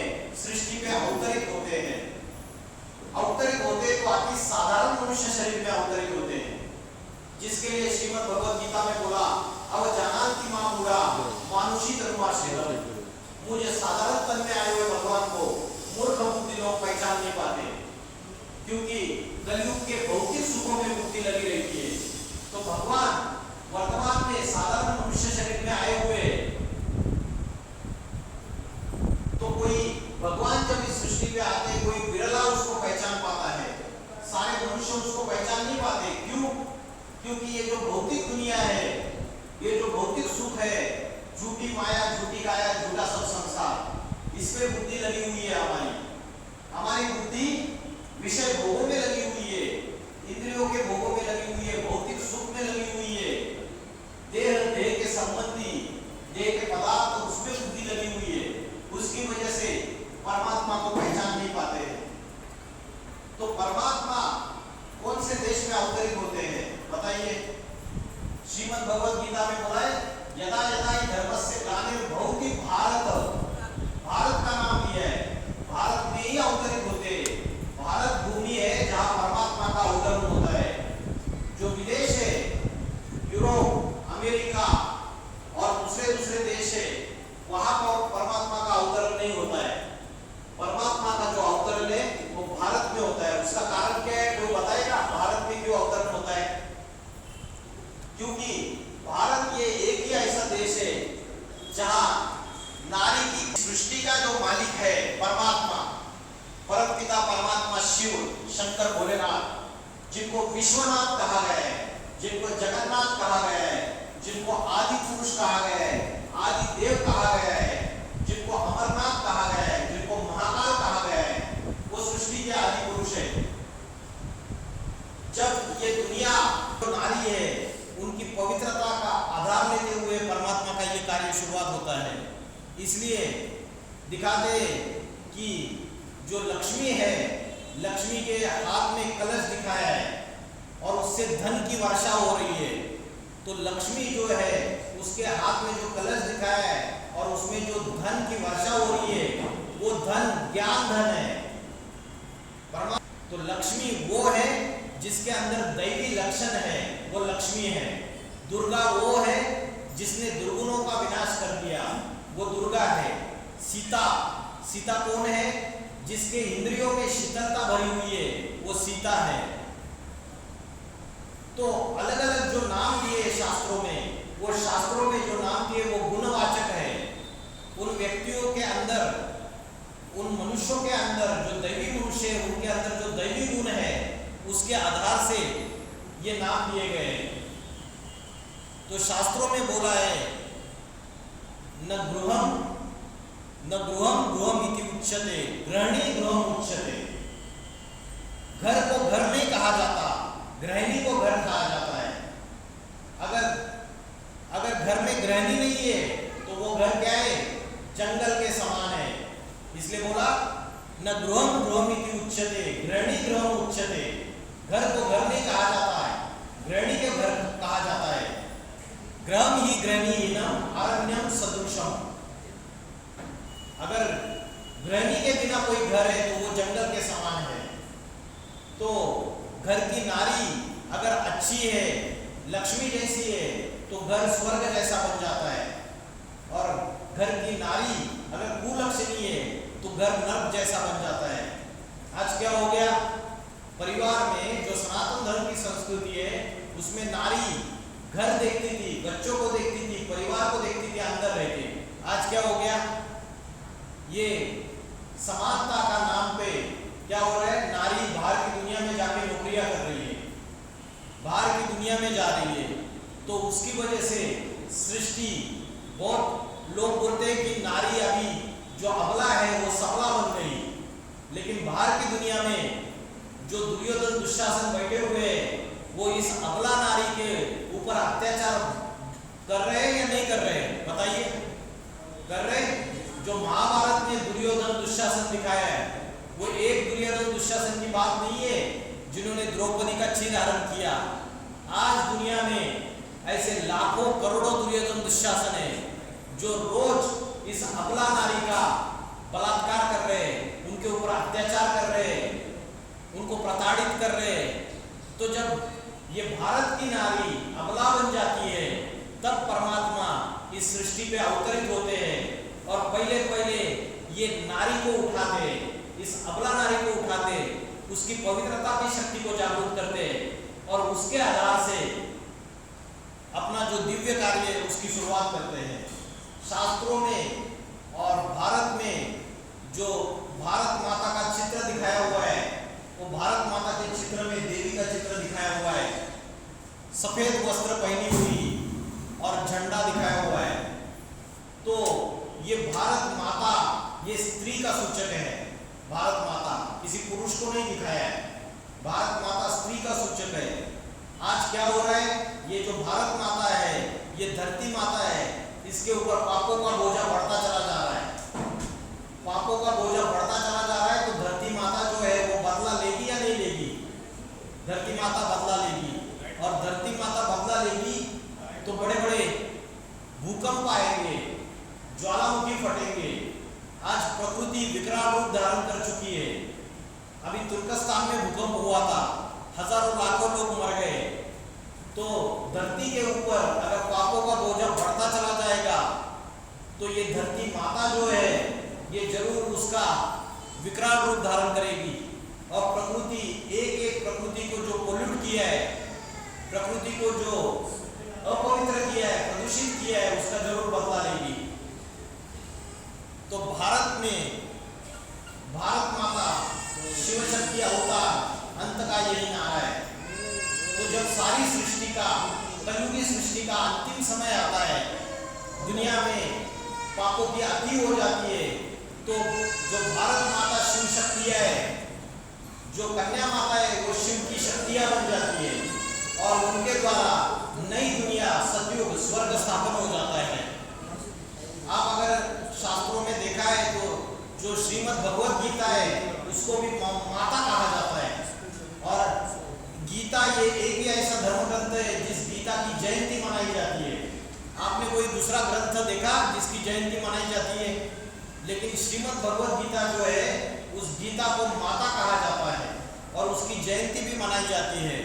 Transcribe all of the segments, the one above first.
में सृष्टि में अवतरित होते हैं। अवतरित होते तो अति साधारण मनुष्य शरीर में अवतरित होते हैं, जिसके लिए श्रीमद् भगवद गीता में बोला अवजानाति मां मूढ़ा मानुषी तनुमाश्रितम्। मुझे साधारण तन में आए हुए भगवान को मूर्ख बुद्धि लोग पहचान नहीं पाते, क्योंकि कलयुग के भौतिक सुखों में मुक्ति लगी रहती है। तो भगवान वर्तमान में साधारण मनुष्य शरीर में आए हुए, तो कोई भगवान जब इस सृष्टि पे आते हैं कोई विरला उसको पहचान पाता है, सारे मनुष्य उसको पहचान नहीं पाते। क्यों? क्योंकि ये जो भौतिक दुनिया है, ये जो भौतिक सुख है, झूठी माया, झूठी काया, झूठा सब संसार, इस पे बुद्धि लगी हुई है। हमारी बुद्धि विषय भोगों में लगी हुई है, इंद्रियों के भोगों में लगी हुई है, भौतिक सुख में लगी हुई है, देह के संबंधी देह के पदार्थ उसमें बुद्धि लगी हुई है। उसकी वजह से परमात्मा को पहचान नहीं पाते हैं। तो परमात्मा कौन से देश में अवतरित होते हैं बताइए? श्रीमद् भगवद गीता में बोला है यदा यदा ही धर्मस्य ग्लानिर्भवति भारत, भारत का नाम दिया है। भारत में ही अवतरित होते हैं। भारत भूमि है जहां परमात्मा का अवतरण होता है। जो विदेश है, यूरोप, अमेरिका और दूसरे देश है, वहां पर परमात्मा का अवतरण नहीं होता है। परमात्मा का जो अवतरण है वो भारत में होता है। उसका कारण क्या है? कोई बताएगा भारत में क्यों अवतरण होता है? क्योंकि भारत ये एक ही ऐसा देश है जहां नारी की सृष्टि का जो मालिक है परमात्मा, परमपिता परमात्मा शिव शंकर भोलेनाथ, जिनको विश्वनाथ कहा गया है, जिनको जगन्नाथ कहा गया है, जिनको आदि पुरुष कहा गया है, आदि देव कहा गया है, जिनको अमरनाथ कहा गया है, जिनको महाकाल कहा गया है, वो सृष्टि के आदि पुरुष है। जब ये दुनिया जो नारी है उनकी पवित्रता का आधार लेते हुए परमात्मा का ये कार्य शुरुआत होता है। इसलिए दिखाते कि जो लक्ष्मी है, लक्ष्मी के हाथ में कलश दिखाया है और उससे धन की वर्षा हो रही है। तो लक्ष्मी जो है उसके हाथ में जो कलश दिखाया है और उसमें जो धन की वर्षा हो रही है वो धन ज्ञान धन है। तो लक्ष्मी वो है जिसके अंदर दैवी लक्षण है, वो लक्ष्मी है। दुर्गा वो है जिसने दुर्गुणों का विनाश कर दिया, वो दुर्गा है। सीता कौन है? जिसके इंद्रियों में शीतलता भरी हुई है, वो सीता है। तो अलग अलग जो नाम दिए शास्त्रों में, वो शास्त्रों में जो नाम दिए वो गुणवाचक है। उन व्यक्तियों के अंदर, उन मनुष्यों के अंदर जो दैवी मनुष्य है, उनके अंदर जो दैवी गुण है, उसके आधार से ये नाम दिए गए हैं। तो शास्त्रों में बोला है न गृहम गृहम इति उच्यते, गृहिणी गृहम उच्यते। घर को घर नहीं कहा जाता, गृहिणी को घर कहा जाता है। अगर घर में गृहिणी नहीं है तो वो घर क्या है? जंगल के समान है। इसलिए बोला न गृहम गृहम इति उच्यते, गृहिणी गृहम उच्यते। घर को घर नहीं कहा जाता है, गृहिणी के घर कहा जाता है। गृहम ही गृहिणीनाम अरण्यम सदृशम। अगर गृहिणी के बिना कोई घर है तो वो जंगल के समान है। तो घर की नारी अगर अच्छी है, लक्ष्मी जैसी है, तो घर स्वर्ग जैसा बन जाता है। और घर की नारी अगर कुलक्षणी है तो घर नर्क जैसा बन जाता है। आज क्या हो गया? परिवार में जो सनातन धर्म की संस्कृति है उसमें नारी घर देखती थी, बच्चों को देखती थी, परिवार को देखती थी अंदर रहती। आज क्या हो गया? ये समानता का नाम पे क्या हो रहा है? नारी बाहर की दुनिया में जाके नौकरियां कर रही है, बाहर की दुनिया में जा रही है। तो उसकी वजह से सृष्टि, बहुत लोग बोलते हैं कि नारी अभी जो अबला है वो सबला बन गई, लेकिन बाहर की दुनिया में जो दुर्योधन दुशासन बैठे हुए हैं वो इस अबला नारी के ऊपर अत्याचार कर रहे हैं या नहीं कर रहे हैं? बताइए, कर रहे हैं। जो महाभारत में दुर्योधन दुशासन दिखाया है वो एक दुर्योधन दुशासन की बात नहीं है जिन्होंने द्रौपदी का चीर हरण किया। आज दुनिया में ऐसे लाखों करोड़ों दुर्योधन दुशासन है जो रोज इस अबला नारी का बलात्कार कर इस सृष्टि पे अवतरित होते हैं और पहले पहले ये नारी को उठाते, इस अबला नारी को उठाते, उसकी पवित्रता की शक्ति को जागरूक करते और उसके आधार से अपना जो दिव्य कार्य है उसकी शुरुआत करते हैं। शास्त्रों में और भारत में जो भारत माता का चित्र दिखाया हुआ है, वो भारत माता के चित्र में देवी का चित्र दिखाया हुआ है, सफेद वस्त्र पहनी हुई और झंडा दिखाया हुआ है। तो ये भारत माता ये स्त्री का सूचक है। भारत माता किसी पुरुष को नहीं दिखाया है, भारत माता स्त्री का सूचक है। आज क्या हो रहा है, ये जो भारत माता है, ये धरती माता है, इसके ऊपर पापों का बोझा बढ़ता चला जा रहा है। पापों का बोझा बढ़ता चला जा रहा है, तो धरती माता जो है वो बदला लेगी या नहीं लेगी? धरती माता बदला लेगी, और धरती माता बदला लेगी तो बड़े बड़े भूकंप आएंगे, ज्वालामुखी फटेंगे। आज प्रकृति विकराल रूप धारण कर चुकी है। अभी तुर्कस्तान में भूकंप हुआ था, हजारों लाखों लोग मर गए। तो धरती के ऊपर अगर पापों का बोझा बढ़ता चला जाएगा तो ये धरती माता जो है ये जरूर उसका विकराल रूप धारण करेगी और प्रकृति एक एक प्रकृति को जो पोल्यूट किया है, प्रकृति को जो अपवित्र किया है, प्रदूषित किया है, उसका जरूर बदला लेगी। तो भारत में भारत माता शिव शक्ति अवतार अंत का यही नारा है। तो जब सारी सृष्टि का, कलयुगी सृष्टि का अंतिम समय आता है, दुनिया में पापों की अति हो जाती है, तो जो भारत माता शिव शक्ति है, जो कन्या माता है, वो शिव की शक्तियां बन जाती है और उनके द्वारा नई दुनिया सतयुग स्वर्ग स्थापन हो जाता है। आप अगर शास्त्रों में देखा है तो जो श्रीमद् भगवत गीता है उसको भी माता कहा जाता है। और गीता ये एक ही ऐसा धर्म ग्रंथ है जिस गीता की जयंती मनाई जाती है। आपने कोई दूसरा ग्रंथ देखा जिसकी जयंती मनाई जाती है? लेकिन श्रीमद् भगवत गीता जो है उस गीता को माता कहा जाता है और उसकी जयंती भी मनाई जाती है।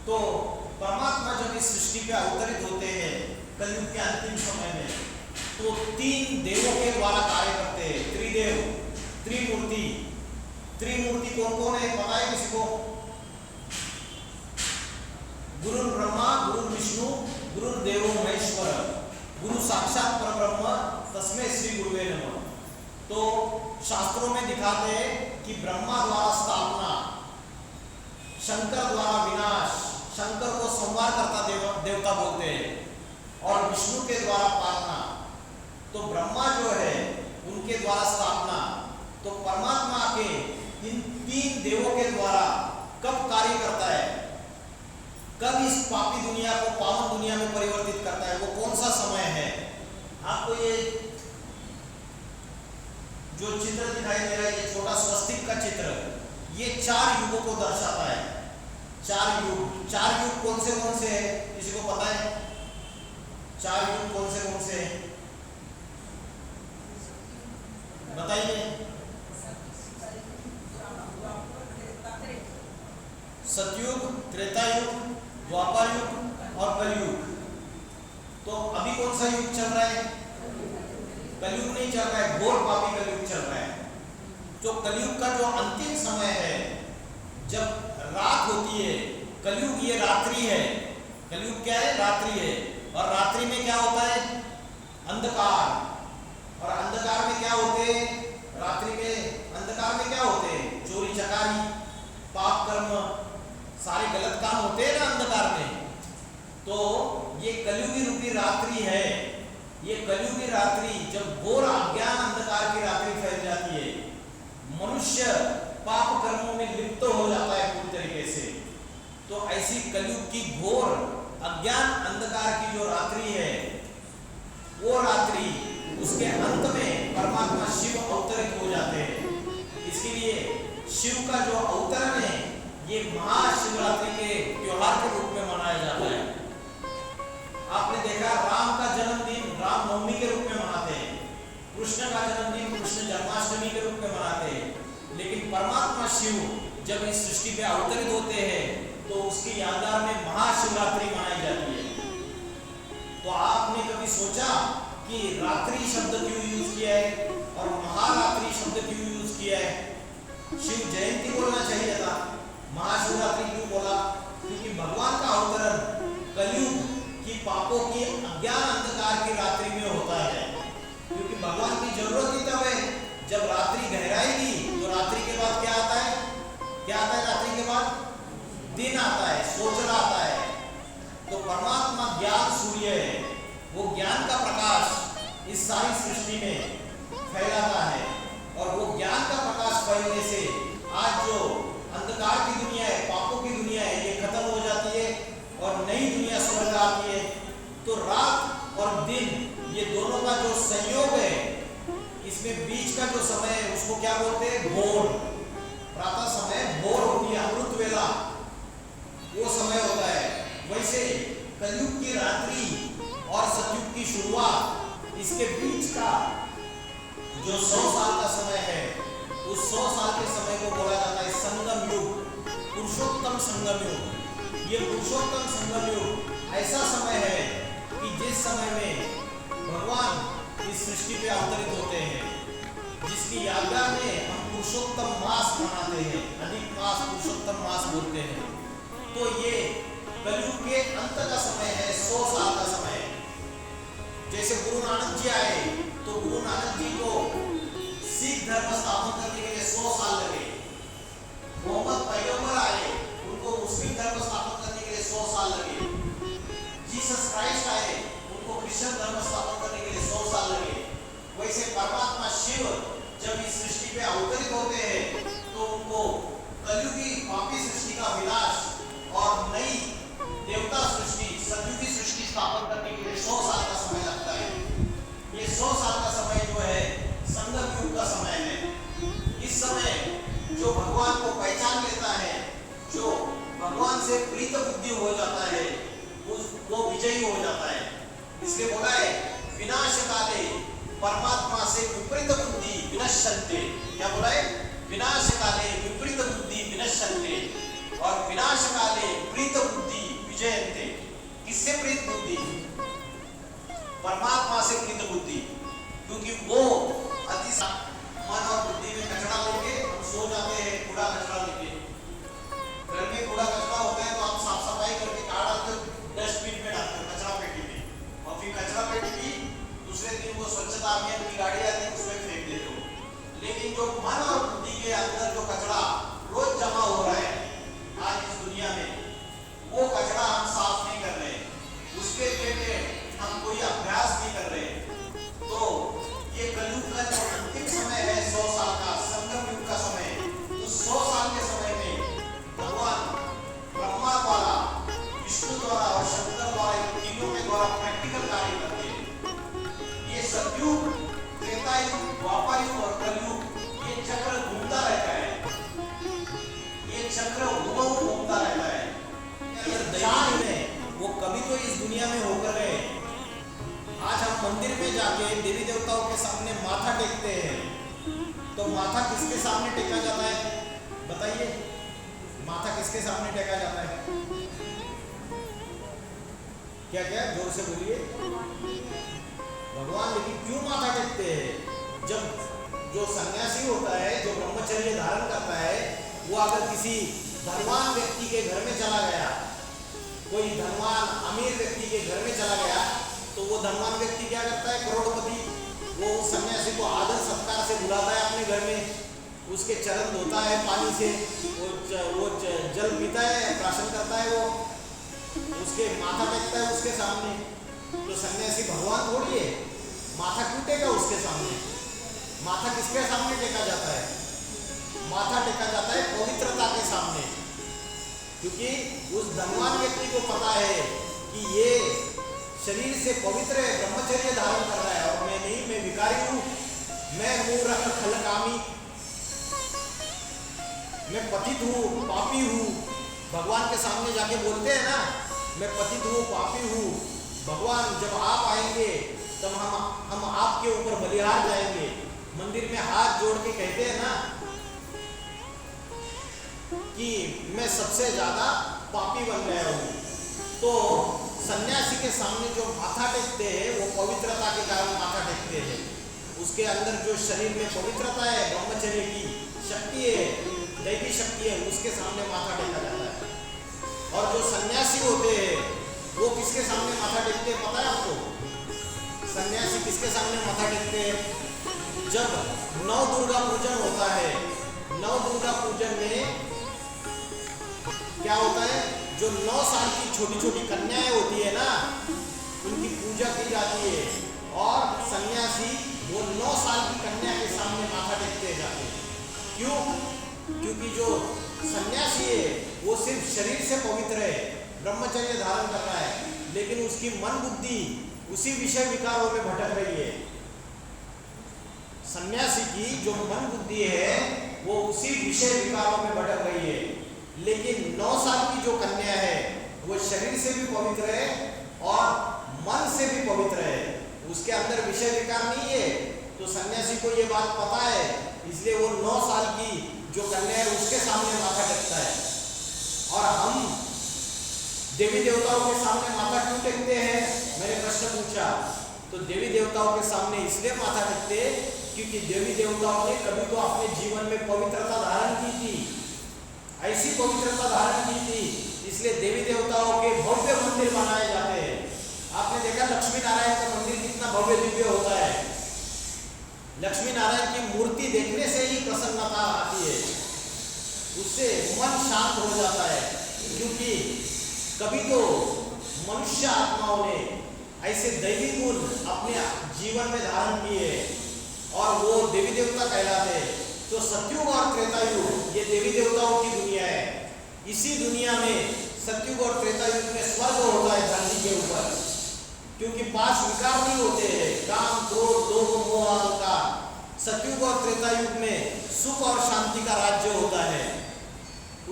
तो परमात्मा जब इस सृष्टि पे अवतरित होते हैं कलयुग के अंतिम समय में, तो 3 देवों के द्वारा कार्य करते हैं। त्रिदेव, त्रिमूर्ति। त्रिमूर्ति कौन कौन है पता है किसी को? गुरु ब्रह्मा, गुरु विष्णु, गुरु देवो महेश्वर, गुरु साक्षात परब्रह्म तस्मै श्री गुरुवे नमः। तो शास्त्रों में दिखाते हैं कि ब्रह्मा द्वारा स्थापना, शंकर द्वारा विनाश, शंकर को संहार करता देवता बोलते हैं, और विष्णु के द्वारा पालना। तो ब्रह्मा जो है उनके द्वारा स्थापना। तो परमात्मा के इन 3 देवों के द्वारा कब कार्य करता है, कब इस पापी दुनिया को पावन दुनिया में परिवर्तित करता है, वो कौन सा समय है? आपको ये जो चित्र दिखाई दे रहा है, ये छोटा स्वस्तिक का चित्र, ये 4 युगों को दर्शाता है। 4 युग कौन से हैं? किसी को पता है 4 युग कौन से हैं? बताइए। सतयुग, त्रेता युग, द्वापर युग और कलयुग। तो अभी कौन सा युग चल रहा है? कलयुग नहीं चल रहा है, घोर पापी कलयुग चल रहा है। जो कलयुग का जो अंतिम समय है, जब रात होती है, कलयुग ये रात्रि है। कलयुग क्या है? रात्रि है। और रात्रि में क्या होता है? अंधकार। और अंधकार में क्या होते हैं? रात्रि में अंधकार में क्या होते हैं? चोरी चकारी, पाप कर्म, सारे गलत काम होते हैं ना अंधकार में। तो ये कलयुगी रूपी रात्रि है। ये कलयुगी रात्रि जब घोर अज्ञान अंधकार की रात्रि फैल जाती है, मनुष्य पाप कर्मों में लिप्त हो जाता है पूरी तरीके से। तो ऐसी कलयुग की घोर अज्ञान अंधकार की जो रात्रि है, वो रात्रि उसके अंत में परमात्मा शिव अवतरित हो जाते हैं। इसलिए शिव का जो अवतरण है ये महाशिवरात्रि के त्योहार के रूप में मनाया जाता है। आपने देखा राम का जन्मदिन रामनवमी के रूप में मनाते हैं, कृष्ण का जन्मदिन कृष्ण जन्माष्टमी के रूप में मनाते हैं। लेकिन यादगार में महाशिवरात्रि मनाई जाती है। तो आपने कभी सोचा कि रात्रि शब्द क्यों यूज किया है और महारात्रि शब्द क्यों यूज किया है? शिव जयंती बोलना चाहिए था, महाशिवरात्रि क्यों बोला? क्योंकि भगवान का अवतरण कलयुग की पापों की अज्ञान अंधकार की रात्रि में होता है। क्योंकि भगवान की जरूरत ही तब है जब रात्रि गहराएगी। तो रात्रि के बाद क्या आता है? क्या आता है रात्रि के बाद? दिन आता है, सोचना आता है। तो परमात्मा ज्ञान सूर्य है, वो ज्ञान का प्रकाश इस सारी सृष्टि में फैलाता है और वो ज्ञान का प्रकाश फैलने से आज जो अंधकार की दुनिया है, पापों की दुनिया है, ये खत्म हो जाती है और नई दुनिया स्वर्ग आती है। तो रात और दिन ये दोनों का जो संयोग है, इसमें बीच का जो समय है उसको क्या बोलते हैं? भोर। प्रातः समय भोर होती है, अमृत वेला वो समय होता है। वैसे कलयुग की रात्रि और सतयुग की शुरुआत, इसके बीच का जो 100 साल का समय है, उस 100 साल के समय को बोला जाता है संगम युग, पुरुषोत्तम संगम युग। ये पुरुषोत्तम संगम युग ऐसा समय है कि जिस समय में भगवान इस सृष्टि पे अवतरित होते हैं, जिसकी यादगार में हम पुरुषोत्तम मास मनाते हैं, अधिक मास पुरुषोत्तम मास बोलते हैं। तो ये कलयुग के अंत का समय है, 100 साल का समय। जैसे गुरु नानक जी आए तो गुरु नानक जी को सिख धर्म स्थापन करने के लिए 100 साल लगे। मोहम्मद पैगंबर आए, उनको मुस्लिम धर्म स्थापन करने के लिए 100 साल लगे। जीसस क्राइस्ट आए, उनको क्रिश्चियन धर्म स्थापन करने के लिए 100 साल लगे। वैसे परमात्मा शिव जब इस सृष्टि पे अवतरित होते हैं तो उनको कलयुगी पापी सृष्टि का विनाश और नई देवता सृष्टि, सतयुगी सृष्टि स्थापन करने के लिए 100 साल का समय लगता है। ये 100 साल का समय जो है संगम युग का समय है। इस समय जो भगवान को पहचान लेता है, जो भगवान से प्रीत बुद्धि हो जाता है, वो विजयी हो जाता है। इसलिए बोला है विनाश काले परमात्मा से विपरीत बुद्धि विनश्यन्ते। क्या बोला है? विनाश काले विपरीत बुद्धि विनश्यन्ते और विनाश काले प्रीत बुद्धि विजयन्ते। किससे प्रीत बुद्धि? परमात्मा से प्रीत बुद्धि। क्योंकि वो अति मन और बुद्धि में कचरा लेके हम सो जाते हैं, कूड़ा कचरा लेके। घर में कूड़ा कचरा होता है तो आप साफ सफाई करके कहाँ डालते हो? डस्टबिन में डालते हो, कचरा पेटी में। और फिर कचरा पेटी की दूसरे दिन वो स्वच्छता अभियान की गाड़ी आती है, उसमें फेंक देते हो। लेकिन जो मन और बुद्धि के अंदर जो कचरा रोज जमा हो रहा है आज इस दुनिया में, वो कचरा हम साफ नहीं कर रहे, उसके रिलेटेड हम कोई अभ्यास नहीं कर रहे। तो ये कलयुग का जो अंतिम समय है 100 साल का, संगम युग का समय, उस 100 साल के समय में भगवान ब्रह्मा द्वारा, विष्णु द्वारा और शंकर द्वारा, तीनों के द्वारा प्रैक्टिकल कार्य करते हैं। ये सतयुग, त्रेता युग, द्वापर युग और कलयुग, ये चक्र घूमता रहता है। ये चक्र घूमता रहता है। वो कभी तो इस दुनिया में होकर गए। आज हम मंदिर में जाके देवी देवताओं के सामने माथा टेकते हैं, तो माथा किसके सामने टेका जाता है? बताइए, माथा किसके सामने टेका जाता है? क्या क्या? जोर से बोलिए। भगवान। लेकिन क्यों माथा टेकते हैं? जब जो सन्यासी होता है, जो ब्रह्मचर्य धारण करता है, वो अगर किसी धनवान व्यक्ति के घर में चला गया, कोई धनवान अमीर व्यक्ति के घर में चला गया, तो वो धनवान व्यक्ति क्या करता है? करोड़पति, वो उस सन्यासी को आदर सत्कार से बुलाता है अपने घर में, उसके चरण धोता है पानी से, वो जल पीता है, प्राशन करता है, वो उसके माथा टेकता है उसके सामने। तो सन्यासी भगवान थोड़ी है, माथा क्यों टेका उसके सामने? माथा किसके सामने टेका जाता है? माथा टेका जाता है पवित्रता के सामने। क्योंकि उस धनवान व्यक्ति को पता है कि ये शरीर से पवित्र है, ब्रह्मचर्य धारण कर रहा है, और मैं नहीं, मैं विकारी हूँ, मैं मूर्ख खलकामी, मैं पतित हूँ, पापी हूँ। भगवान के सामने जाके बोलते हैं ना, मैं पतित हूँ, पापी हूँ, भगवान जब आप आएंगे तब हम आपके ऊपर बलिहार जाएंगे। मंदिर में हाथ जोड़ के कहते हैं ना कि मैं सबसे ज्यादा पापी बन गया हूँ। तो सन्यासी के सामने जो माथा टेकते हैं वो पवित्रता के कारण माथा टेकते हैं। उसके अंदर जो शरीर में पवित्रता है, ब्रह्मचर्य की शक्ति है, दैवी शक्ति है, उसके सामने माथा टेका जाता है। और जो सन्यासी होते हैं वो किसके सामने माथा टेकते हैं पता है आपको? सन्यासी किसके सामने माथा टेकते हैं? जब नव दुर्गा पूजन होता है, नव दुर्गा पूजन में क्या होता है? जो 9 साल की छोटी छोटी कन्याएं होती है ना, उनकी पूजा की जाती है और सन्यासी वो 9 साल की कन्या के सामने माथा टेकते जाते हैं। क्यों? क्योंकि जो सन्यासी है वो सिर्फ शरीर से पवित्र है, ब्रह्मचर्य धारण कर रहा है, लेकिन उसकी मन बुद्धि उसी विषय विकारों में भटक रही है। सन्यासी की जो मन बुद्धि है वो उसी विषय विकारों में भटक रही है। लेकिन 9 साल की जो कन्या है वो शरीर से भी पवित्र है और मन से भी पवित्र है, उसके अंदर विषय विकार नहीं है। तो सन्यासी को ये बात पता है, इसलिए वो 9 साल की जो कन्या है उसके सामने माथा टेकता है। और हम देवी देवताओं के सामने माथा क्यों टेकते हैं? मैंने प्रश्न पूछा। तो देवी देवताओं के सामने इसलिए माथा टेकते क्योंकि देवी देवताओं ने कभी तो अपने जीवन में पवित्रता धारण की थी, ऐसी पवित्रता धारण की थी, इसलिए देवी देवताओं के भव्य मंदिर बनाए जाते हैं। आपने देखा लक्ष्मी नारायण का मंदिर कितना भव्य दिव्य होता है। लक्ष्मी नारायण की मूर्ति देखने से ही प्रसन्नता आती है, उससे मन शांत हो जाता है। क्योंकि कभी तो मनुष्य आत्माओं ने ऐसे दैवी गुण अपने जीवन में धारण किए और वो देवी देवता कहलाते हैं। तो सतयुग और त्रेता युग ये देवी देवताओं की दुनिया है। इसी दुनिया में सतयुग और त्रेता युग में स्वर्ग होता है धरती के ऊपर, क्योंकि 5 विकार नहीं होते हैं, काम, क्रोध, लोभ, मोह, अहंकार। सतयुग और त्रेता युग में सुख और शांति का राज्य होता है।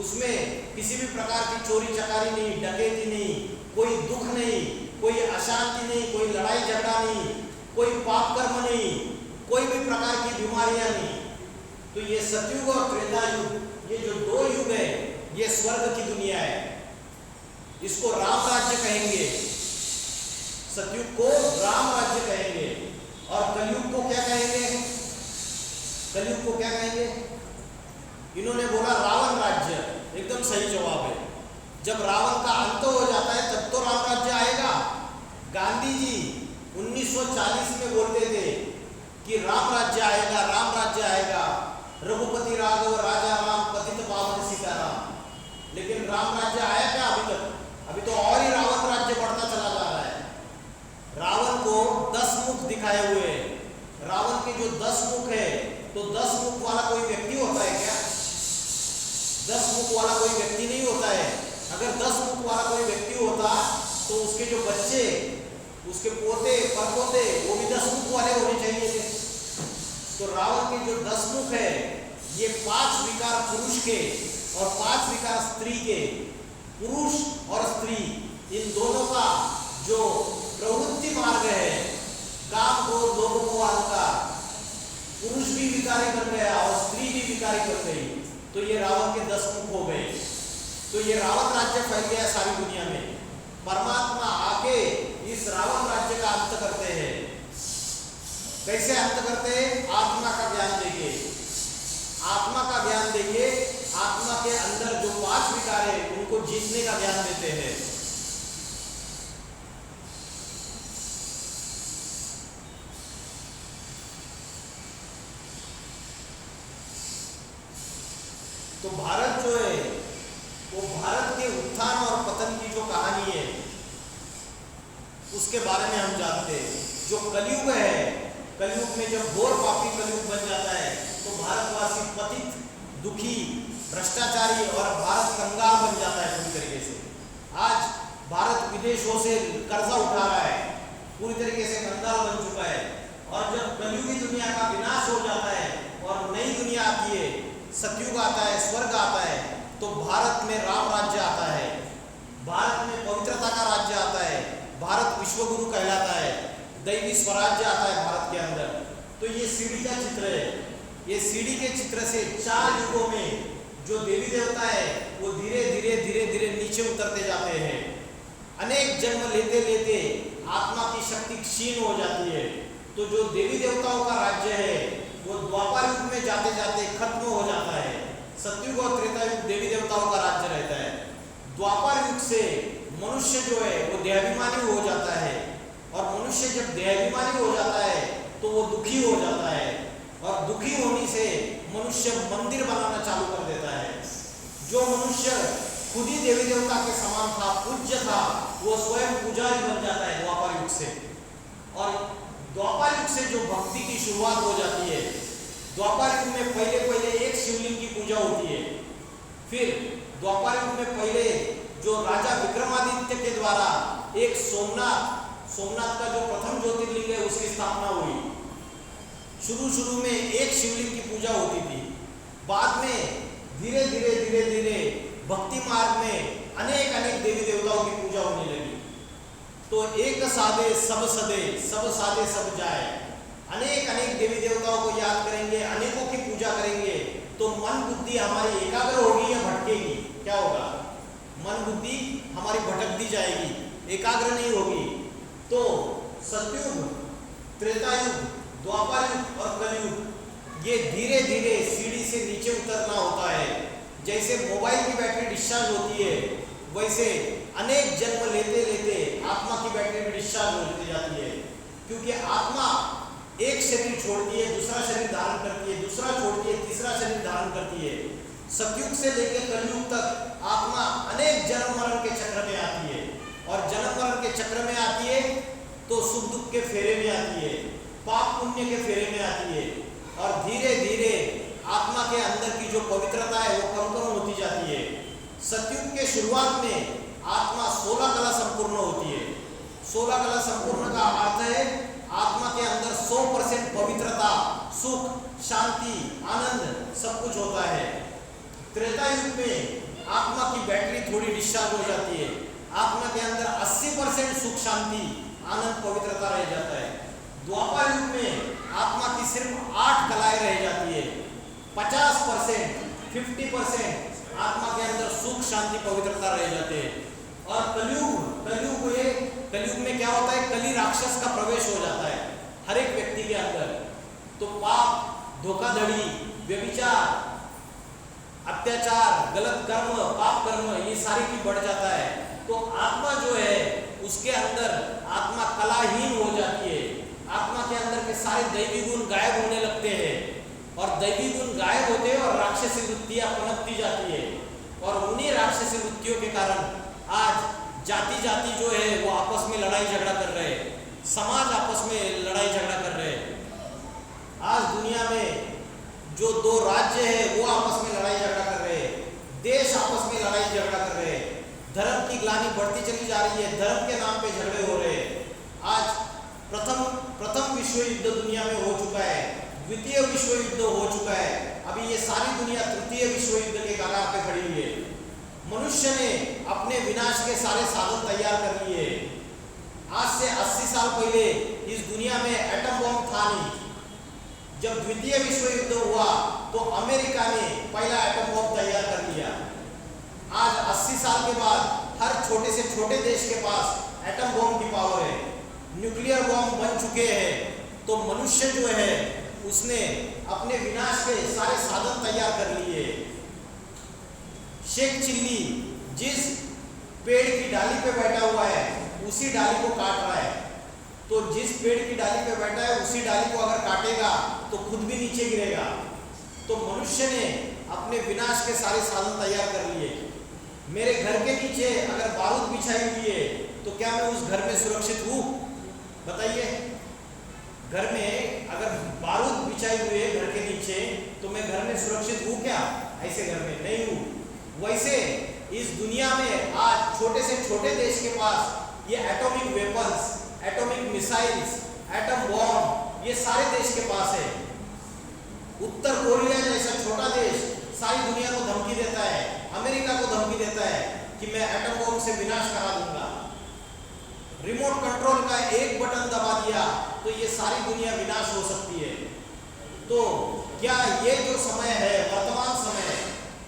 उसमें किसी भी प्रकार की चोरी चकारी नहीं, डकैती नहीं, कोई दुख नहीं, कोई अशांति नहीं, कोई लड़ाई झगड़ा नहीं, कोई पाप कर्म नहीं, कोई भी प्रकार की बीमारियां नहीं। तो ये सतयुग और त्रेता युग, ये जो 2 युग है, ये स्वर्ग की दुनिया है। इसको राम राज्य कहेंगे, सतयुग को राम राज्य कहेंगे और कलयुग को क्या कहेंगे? कलयुग को क्या कहेंगे? इन्होंने बोला रावण राज्य, एकदम सही जवाब है। जब रावण का अंत हो जाता है तब तो राम राज्य आएगा। गांधी जी 1940 में बोलते थे कि राम राज्य आएगा, राम राज्य आएगा, रघुपति राघव राजा राम पतित पावन सीताराम। लेकिन राम राज्य आया क्या अभी तक? अभी तो और ही रावण राज्य बढ़ता चला जा रहा है। रावण को 10 मुख दिखाए हुए हैं। रावण के जो 10 मुख है, तो 10 मुख वाला कोई व्यक्ति होता है क्या? 10 मुख वाला कोई व्यक्ति नहीं होता है। अगर 10 मुख वाला कोई व्यक्ति होता तो उसके जो बच्चे, उसके पोते परपोते, वो भी 10 मुख वाले होने चाहिए थे। तो रावण के जो 10 मुख है, ये 5 विकार पुरुष के और 5 विकार स्त्री के। पुरुष और स्त्री इन दोनों का जो प्रवृत्ति मार्ग है, काम, क्रोध, लोभ, मोह, अहंकार, पुरुष भी विकारी बन गया और स्त्री भी विकारी बन गई। तो ये रावण के 10 मुख हो गए। तो ये रावण राज्य फैल गया सारी दुनिया में। परमात्मा आके इस रावण राज्य का अंत करते हैं। कैसे अंत करते हैं? आत्मा का ज्ञान देंगे। आत्मा का ज्ञान देंगे, आत्मा के अंदर जो 5 विकार है उनको जीतने का ज्ञान देते हैं। तो भारत जो है वो भारत के उत्थान और पतन की जो कहानी है उसके बारे में हम जानते हैं। जो कलयुग है, कलयुग में जब घोर पापी कलयुग बन जाता है तो भारतवासी पतित, दुखी, भ्रष्टाचारी और भारत कंगाल बन जाता है पूरी तरीके से। आज भारत विदेशों से कर्जा उठा रहा है, पूरी तरीके से कंगाल बन चुका है। और जब कलयुगी दुनिया का विनाश हो जाता है और नई दुनिया आती है, सतयुग आता है, स्वर्ग आता है, तो भारत में राम राज्य आता है, भारत में पवित्रता का राज्य आता है, भारत विश्वगुरु कहलाता है, दैवी स्वराज्य आता है भारत के अंदर। तो ये सीढ़ी का चित्र है। ये सीढ़ी के चित्र से 4 युगों में जो देवी देवता है वो धीरे धीरे नीचे उतरते जाते हैं। अनेक जन्म लेते लेते आत्मा की शक्ति क्षीण हो जाती है। तो जो देवी देवताओं का राज्य है वो द्वापर युग में जाते जाते खत्म हो जाता है। सतयुग और त्रेता युग देवी देवताओं का राज्य रहता है। द्वापर युग से मनुष्य जो है वो देहाभिमानी हो जाता है, और मनुष्य जब देहाभिमानी हो जाता है तो वो दुखी हो जाता है, और दुखी होने से मनुष्य मंदिर बनाना चालू कर देता है। जो मनुष्य खुद ही देवी देवता के समान था, पूज्य था, वो स्वयं पुजारी बन जाता है द्वापर युग से। और द्वापर युग से जो भक्ति की शुरुआत हो जाती है, द्वापर युग में पहले एक शिवलिंग की पूजा होती है। फिर द्वापर युग में पहले जो राजा विक्रमादित्य के द्वारा एक सोमनाथ का जो प्रथम ज्योतिर्लिंग है उसकी स्थापना हुई। शुरू में एक शिवलिंग की पूजा होती थी। बाद में धीरे धीरे भक्ति मार्ग में अनेक देवी देवताओं की पूजा होने लगी। तो एक साधे सब सदे, सब साधे सब जाए। अनेक देवी देवताओं को याद करेंगे, अनेकों की पूजा करेंगे तो मन बुद्धि हमारी एकाग्र होगी या भटकेगी? क्या होगा? मन बुद्धि हमारी भटकती जाएगी, एकाग्र नहीं होगी। तो सतयुग, त्रेता युग, द्वापर युग और कलयुग, ये धीरे धीरे सीढ़ी से नीचे उतरना होता है। जैसे मोबाइल की बैटरी डिस्चार्ज होती है, वैसे अनेक जन्म लेते लेते आत्मा की बैटरी भी डिस्चार्ज होती जाती है। क्योंकि आत्मा एक शरीर छोड़ती है, दूसरा शरीर धारण करती है, दूसरा छोड़ती है, तीसरा शरीर धारण करती है। सतयुग से लेकर कलयुग तक आत्मा अनेक जन्म मरण के चक्र में आती है, और जन्म मरण के चक्र में आती है तो सुख दुख के फेरे में आती है, पाप पुण्य के फेरे में आती है, और धीरे धीरे आत्मा के अंदर की जो पवित्रता है वो कम होती जाती है। सतयुग के शुरुआत में आत्मा 16 कला संपूर्ण होती है। 16 कला संपूर्ण का अर्थ है आत्मा के अंदर 100% पवित्रता, सुख, शांति, आनंद सब कुछ होता है। त्रेता युग में आत्मा की बैटरी थोड़ी डिस्चार्ज हो जाती है। आत्मा के अंदर 80% सुख, शांति, आनंद, पवित्रता रह जाता है। द्वापर युग में आत्मा की सिर्फ 8 कलाएं रह जाती है। 50%, 50% आत्मा के अंदर सुख, शांति, पवित्रता रह जाते हैं। और कलयुग में क्या होता है? कली राक्षस का प्रवेश हो जाता है हर एक व्यक्ति के अंदर। तो पाप, धोखाधड़ी, व्यभिचार, अत्याचार, गलत कर्म, पाप कर्म, ये सारी की बढ़ जाता है। तो आत्मा जो है उसके अंदर आत्मा कलाहीन हो जाती है। आत्मा के अंदर के सारे दैवी गुण गायब होने लगते हैं, और दैवी गुण गायब होते हैं और राक्षसी वृत्तियां पनपती जाती है। और उन्हीं राक्षसी वृत्तियों के कारण आज जाति जो है वो आपस में लड़ाई झगड़ा कर रहे हैं, समाज आपस में लड़ाई झगड़ा कर रहे हैं। आज दुनिया में जो 2 राज्य है वो आपस में लड़ाई झगड़ा कर रहे हैं, देश आपस में लड़ाई झगड़ा कर रहे हैं, धर्म की ग्लानि बढ़ती चली जा रही है, धर्म के नाम पे झगड़े हो रहे हैं। आज प्रथम विश्व युद्ध दुनिया में हो चुका है, द्वितीय विश्व युद्ध हो चुका है, अभी ये सारी दुनिया तृतीय विश्व युद्ध के कगार पे खड़ी हुई है। मनुष्य ने अपने विनाश के सारे साधन तैयार कर लिए। आज से 80 साल पहले इस दुनिया में एटम बॉम्ब था नहीं। जब द्वितीय विश्व युद्ध हुआ तो अमेरिका ने पहला एटम बॉम्ब तैयार कर लिया। आज 80 साल के बाद हर छोटे से छोटे देश के पास एटम बॉम्ब की पावर है, न्यूक्लियर बॉम्ब बन चुके हैं। तो मनुष्य जो है उसने अपने विनाश के सारे साधन तैयार कर लिए। शेख चिल्ली जिस पेड़ की डाली पे बैठा हुआ है उसी डाली को काट रहा है। तो जिस पेड़ की डाली पे बैठा है उसी डाली को अगर काटेगा तो खुद भी नीचे गिरेगा। तो मनुष्य ने अपने विनाश के सारे साधन तैयार कर लिए। मेरे घर के नीचे अगर बारूद बिछाई हुई है तो क्या मैं उस घर में सुरक्षित हूँ? बताइए। घर में अगर बारूद बिछाई हुई है घर के नीचे तो मैं घर में सुरक्षित हूँ क्या? ऐसे घर में नहीं हूँ। वैसे इस दुनिया में आज छोटे से छोटे देश के पास ये atomic weapons, atomic missiles, atom bomb ये सारे देश के पास है। उत्तर कोरिया जैसा छोटा देश सारी दुनिया को धमकी देता है, अमेरिका को धमकी देता है कि मैं एटम बॉम्ब से विनाश करा दूंगा। रिमोट कंट्रोल का एक बटन दबा दिया तो ये सारी दुनिया विनाश हो सकती है। तो क्या ये जो समय है, वर्तमान समय,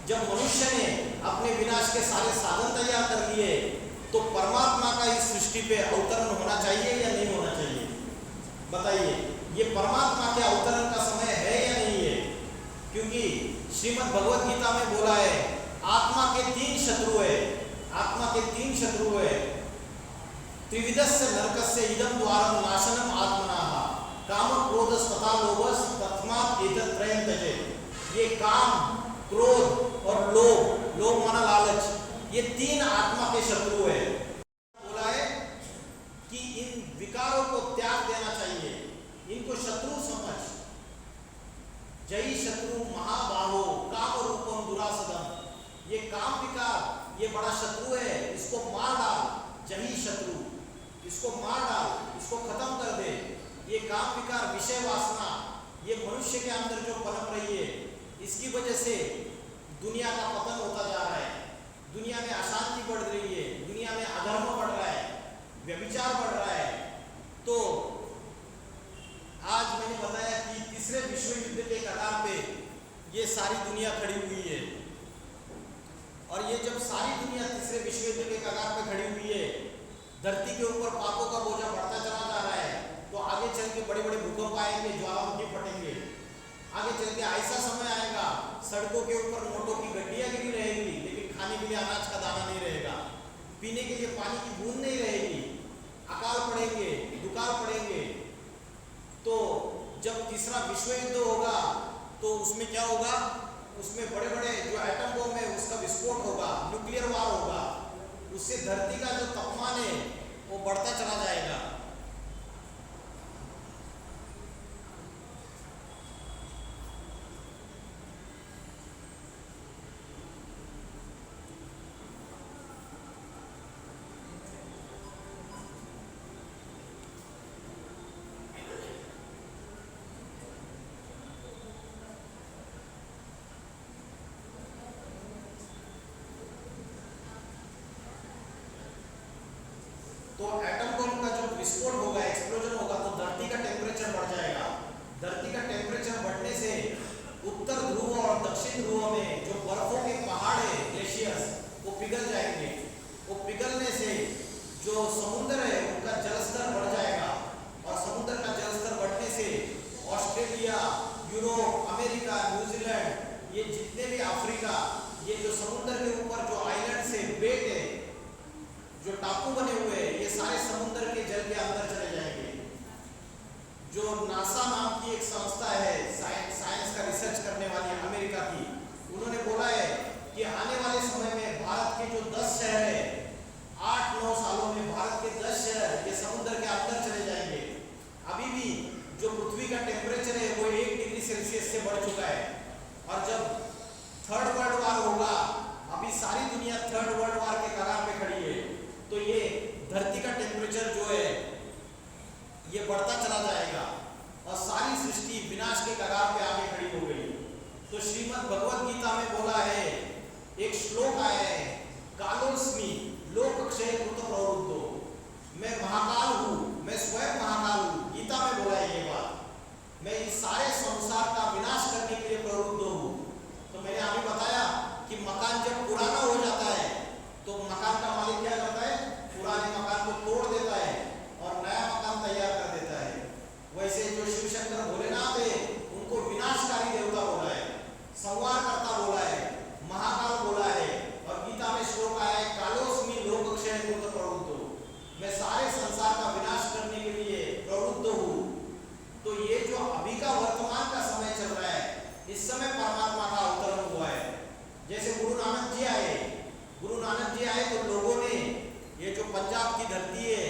जब मनुष्य ने अपने विनाश के सारे साधन तैयार कर लिए, तो परमात्मा का इस सृष्टि पे अवतरण होना चाहिए या नहीं होना चाहिए? बताइए, ये परमात्मा के अवतरण का समय है या नहीं है? क्योंकि श्रीमद् भगवत गीता में बोला है, आत्मा के तीन शत्रु है, आत्मा के तीन शत्रु है। त्रिविधस्य नरकस्य इदं द्वारम नाशनम आत्मनाः काम क्रोध तथा लोभस तस्मात् एतत्त्रयं त्यजेत्। ये काम, क्रोध और लोभ, लोभ माना लालच, ये तीन आत्मा के शत्रु है। बोला है कि इन विकारों को त्याग देना चाहिए, इनको शत्रु समझ। जय शत्रु महाबाहो काम रूपम दुरासदम। ये काम विकार, ये बड़ा शत्रु है, इसको मार डाल। जय शत्रु, इसको मार डाल, इसको खत्म कर दे। ये काम विकार, विषय वासना, ये मनुष्य के अंदर जो पनप रही है, इसकी वजह से दुनिया का पतन होता जा रहा है, दुनिया में अशांति बढ़ रही है, दुनिया में अधर्म बढ़ रहा है, व्यभिचार बढ़ रहा है। तो आज मैंने बताया कि तीसरे विश्व युद्ध के कगार पे ये सारी दुनिया खड़ी हुई है, और ये जब सारी दुनिया तीसरे विश्व युद्ध के कगार पे खड़ी हुई है, धरती के ऊपर पापों का बोझा बढ़ता चला जा रहा है, तो आगे चल के बड़े बड़े भूकंप आएंगे, ज्वालामुखी फटेंगे। आगे चल के ऐसा समय आएगा, सड़कों के ऊपर नोटों की गड्डियां गिरी रहेगी, लेकिन खाने के लिए अनाज का दाना नहीं रहेगा, पीने के लिए पानी की बूंद नहीं रहेगी, अकाल पड़ेंगे, दुकाल पड़ेंगे। तो जब तीसरा विश्व युद्ध होगा, तो उसमें क्या होगा? उसमें बड़े बड़े जो एटम बम है उसका विस्फोट होगा, न्यूक्लियर वार होगा। उससे धरती का जो तापमान है वो बढ़ता चला जाएगा। तो एटम बम का जो विस्फोट होगा, एक्सप्लोजन होगा, तो धरती का टेम्परेचर बढ़ जाएगा। धरती का टेम्परेचर बढ़ने से उत्तर ध्रुव और दक्षिण ध्रुव में जो बर्फों के पहाड़ है, ग्लेशियर्स, वो पिघल जाएंगे। वो पिघलने से जो समुद्र है उनका जलस्तर बढ़ जाएगा, और समुद्र का जलस्तर बढ़ने से ऑस्ट्रेलिया, यूरोप, अमेरिका, न्यूजीलैंड, ये जितने भी अफ्रीका, ये जो समुद्र के ऊपर जो आइलैंड से बेट है, जो टापू बने हुए हैं, ये सारे समुद्र के जल के अंदर चले जाएंगे। जो नासा नाम की एक संस्था है, साइंस का रिसर्च करने वाली अमेरिका की, उन्होंने बोला है कि आने वाले समय में भारत के जो 10 शहर है, 8-9 सालों में भारत के 10 शहर ये समुद्र के अंदर चले जाएंगे। अभी भी जो पृथ्वी का टेम्परेचर है वो 1 डिग्री सेल्सियस से बढ़ चुका है, और जब थर्ड वर्ल्ड वार होगा, अभी सारी दुनिया थर्ड वर्ल्ड वार के कगार पे खड़ी है, तो ये धरती का टेम्परेचर जो है ये बढ़ता चला जाएगा, और सारी सृष्टि विनाश के कगार पे आके खड़ी हो गई। तो श्रीमद् भगवत गीता में बोला है, एक श्लोक आया है, कालोस्मि लोक क्षय कृत प्रवृत्तो, मैं महाकाल हूँ, मैं स्वयं महाकाल हूँ। गीता में बोला है ये बात, मैं इस सारे संसार का विनाश करने के लिए प्रवृत्त हूँ। तो मैंने अभी बताया कि मकान जब पुराना हो जाता है, तो मकान का मालिक क्या करता है? पुराने मकान को तोड़ देता है और नया मकान तैयार कर देता है। वैसे जो शिव शंकर भोलेनाथ है, उनको विनाशकारी देवता बोला है, संहारकर्ता बोला है, महाकाल बोला है, और गीता में श्लोक आया है, कालोस्मि लोक क्षय कृत प्रवृत्तो, मैं सारे संसार का विनाश करने के लिए प्रवृत्त हूँ। तो ये जो अभी का वर्तमान का समय चल रहा है, इस समय परमात्मा का अवतरण हुआ है। जैसे गुरु नानक जी आए, गुरु नानक जी आए तो लोगों ने ये जो पंजाब की धरती है,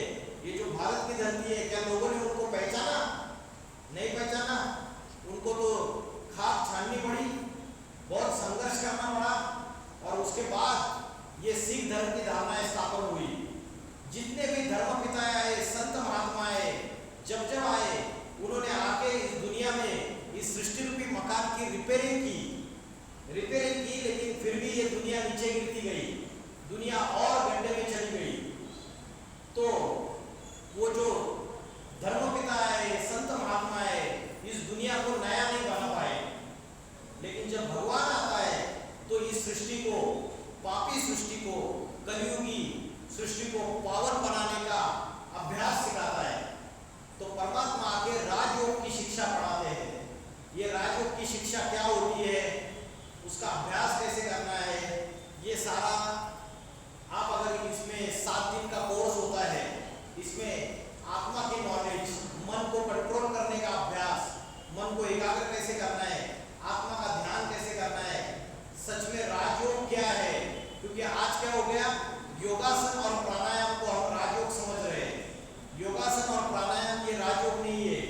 ये जो भारत की धरती है, क्या लोगों ने उनको पहचाना? नहीं पहचाना। उनको तो खाक छाननी पड़ी, बहुत संघर्ष करना पड़ा, और उसके बाद ये सिख धर्म की धारणाएं स्थापन हुई। जितने भी धर्म पिता आए, संत महात्मा आए, जब जब आए, उन्होंने आके इस दुनिया में इस सृष्टि रूपी मकान की रिपेयरिंग की, लेकिन फिर भी ये दुनिया नीचे गिरती गई, दुनिया और गड्ढे में चली गई। तो वो जो धर्मपिता है, संत महात्मा है, इस दुनिया को नया नहीं बना पाए। लेकिन जब भगवान आता है तो इस पावन बनाने का अभ्यास सिखाता है। तो परमात्मा आके राजयोग की शिक्षा पढ़ाते हैं। ये राजयोग की शिक्षा क्या होती है, उसका अभ्यास कैसे करना है, ये सारा आप अगर इसमें 7 दिन का कोर्स होता है, इसमें आत्मा की नॉलेज, मन को कंट्रोल करने का अभ्यास, मन को एकाग्र कैसे करना है, आत्मा का ध्यान कैसे करना है, सच में राजयोग क्या है। क्योंकि आज क्या हो गया, योगासन और प्राणायाम को हम राजयोग समझ रहे हैं। योगासन और प्राणायाम ये राजयोग नहीं है।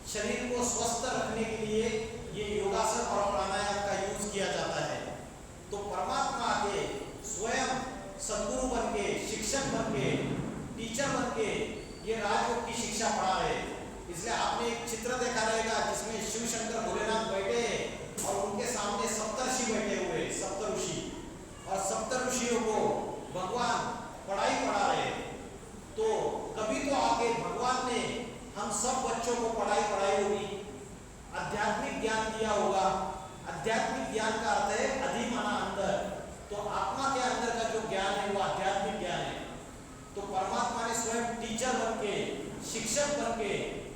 शरीर को स्वस्थ रखने के लिए ये योगासन और प्राणायाम का यूज किया जाता है। तो परमात्मा के स्वयं सद्गुरु बन के, शिक्षक बन के, टीचर बन के ये राजयोग की शिक्षा पढ़ा रहे। इसलिए आपने एक चित्र देखा रहेगा जिसमें शिव शंकर भोलेनाथ बैठे हैं और उनके सामने सप्तर्षि बैठे हुए, सप्तऋषि, और सप्तऋषियों को भगवान पढ़ाई पढ़ा रहे। तो कभी तो आके भगवान ने हम सब बच्चों को पढ़ाई होगी, आध्यात्मिक ज्ञान दिया होगा। आध्यात्मिक ज्ञान का अर्थ है अधिमाना अंदर। तो आत्मा के अंदर का जो ज्ञान है वो आध्यात्मिक ज्ञान है। तो परमात्मा ने स्वयं टीचर बन के, शिक्षक बन के,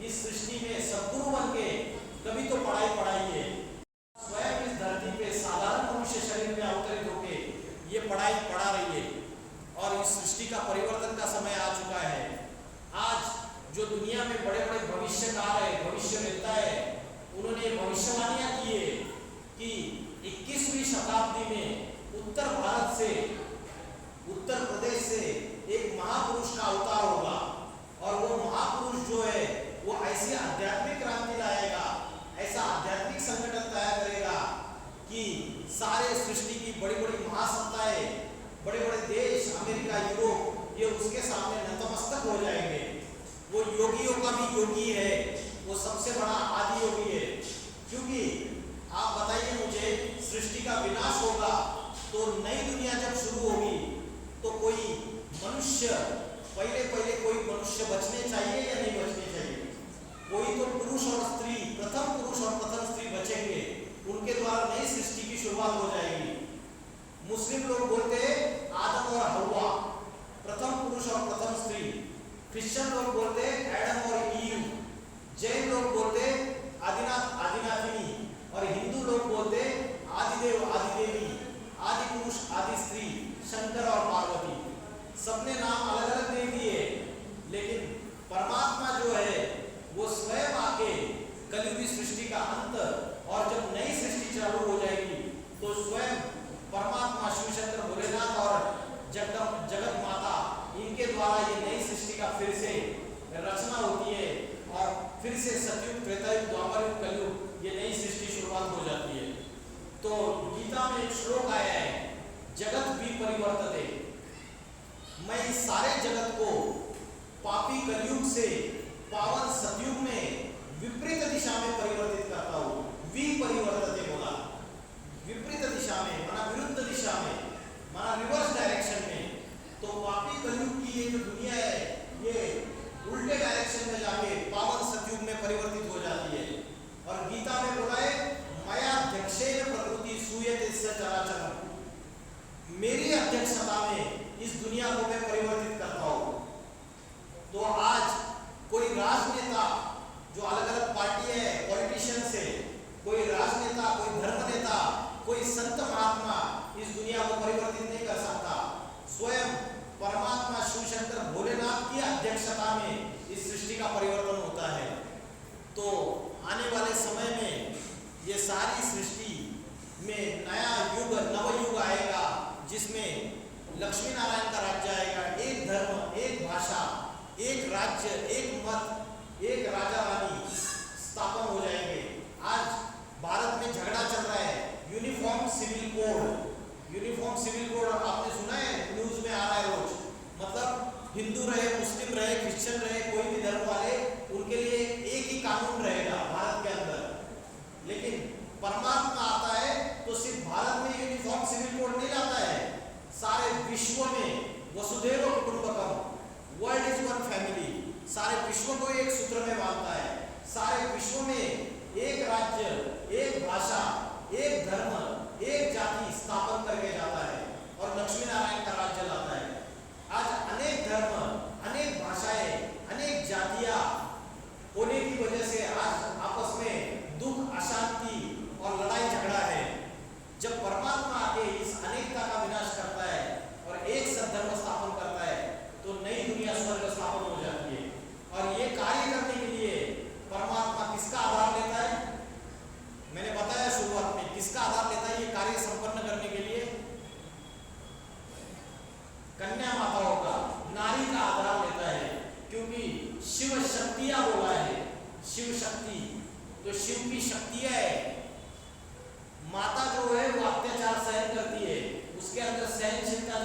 इस सृष्टि में सद्गुरु बन के कभी तो पढ़ाई है। स्वयं इस धरती पे साधारण मनुष्य शरीर में अवतरित होके ये पढ़ाई पढ़ा रही है। और इस सृष्टि का परिवर्तन का समय आ चुका है। आज जो दुनिया में बड़े बड़े भविष्यकार है, भविष्य वेत्ता है, उन्होंने भविष्यवाणियां की है कि 21वीं शताब्दी में उत्तर भारत से, उत्तर प्रदेश से एक महापुरुष का अवतार होगा। और वो महापुरुष जो है वो ऐसी आध्यात्मिक क्रांति लाएगा, ऐसा आध्यात्मिक संगठन तैयार करेगा कि सारे सृष्टि की बड़ी बड़ी महासत्ताएं, बड़े बड़े देश, अमेरिका, यूरोप, ये उसके सामने नतमस्तक हो जाएंगे। वो योगियों का भी योगी है, वो सबसे बड़ा आदि योगी है। क्योंकि आप बताइए मुझे, सृष्टि का विनाश होगा तो नई दुनिया जब शुरू होगी तो कोई मनुष्य, पहले कोई मनुष्य बचने चाहिए या नहीं बचने चाहिए? कोई तो पुरुष और स्त्री, प्रथम पुरुष और प्रथम स्त्री बचेंगे, उनके द्वारा नई सृष्टि की शुरुआत हो जाएगी। मुस्लिम लोग बोलते हैं आदम और हव्वा, प्रथम पुरुष और प्रथम स्त्री। क्रिश्चियन लोग बोलते हैं एडम और ईव। जैन लोग बोलते आदिनाथ आदिनाथिनी। और हिंदू लोग बोलते आदिदेव आदिदेवी, आदि पुरुष आदि स्त्री, शंकर और पार्वती। सबने नाम अलग अलग दे दिए, लेकिन परमात्मा जो है वो स्वयं आके कलियुगी सृष्टि का अंत, और जब नई सृष्टि चालू हो जाएगी तो स्वयं परमात्मा शिव शंकर भोलेनाथ और जगत माता, इनके द्वारा ये नई सृष्टि का फिर से रचना होती है। और फिर से सतयुग, त्रेतायुग, द्वापर युग, कलयुग, ये नई सृष्टि शुरुआत हो जाती है। तो गीता में एक श्लोक आया है, जगत भी परिवर्तते, मैं इस सारे जगत को पापी कलयुग से पावन सतयुग में विपरीत दिशा में परिवर्तित करता हूँ। विपरिवर्तते बोला, विपरीत दिशा में माना विरुद्ध दिशा में, माना रिवर्स डायरेक्शन में। तो पापी कलयुग की ये जो दुनिया है ये उल्टे डायरेक्शन में जाके पावन सतयुग में परिवर्तित हो जाती है। और गीता में बोला है मया अध्यक्षेन प्रकृति सूयते सचराचरम्, मेरी अध्यक्षता में इस दुनिया को मैं परिवर्तित करता हूँ। तो आज कोई राजनेता जो अलग अलग पार्टी है, पॉलिटिशियंस है, कोई राजनेता, कोई धर्म नेता, कोई संत महात्मा इस दुनिया को परिवर्तित नहीं कर सकता। स्वयं परमात्मा शिव शंकर भोलेनाथ की अध्यक्षता में इस सृष्टि का परिवर्तन होता है। तो आने वाले समय में ये सारी सृष्टि में नया युग, नवयुग आएगा, जिसमें लक्ष्मी नारायण का राज्य आएगा। एक धर्म, एक भाषा, एक राज्य, एक मत, एक राजा रानी स्थापन हो जाएंगे। आज भारत में झगड़ा चल रहा है, uniform civil code. Uniform civil code आपने सुना है, न्यूज में आ रहा है रोज। मतलब हिंदू रहे, मुस्लिम रहे, क्रिश्चियन रहे, कोई भी धर्म वाले, उनके लिए एक ही कानून रहेगा भारत के अंदर। लेकिन परमात्मा आता है तो सिर्फ भारत में यूनिफॉर्म सिविल कोड नहीं लाता है, सारे विश्व में वसुधैव कुटुंबकम, वर्ल्ड इज वन फैमिली, सारे विश्व को एक सूत्र में बांधता है। सारे विश्व में एक राज्य, एक भाषा, एक धर्म, एक जाति स्थापन करके जाता है और लक्ष्मी नारायण का राज्य लाता है। आज अनेक धर्म, अनेक भाषाएं, अनेक जातियां होने की वजह से आज आपस में दुख, अशांति और लड़ाई झगड़ा है। जब परमात्मा आके इस अनेकता का विनाश करता है और एक सद्धर्म स्थापन करता है तो नई दुनिया स्वर्ग स्थापन हो जाती है। और ये कार्य करने के लिए परमात्मा किसका आधार लेता है? मैंने बताया शुरुआत में, किसका आधार लेता है ये कार्य संपन्न करने के लिए? कन्या माताओं का, नारी का आधार लेता है, क्योंकि शिव शक्तियां बोला है, शिव शक्ति, तो शिव की शक्तियां है। माता जो है वो अत्याचार सहन करती है, उसके अंदर सहनशीलता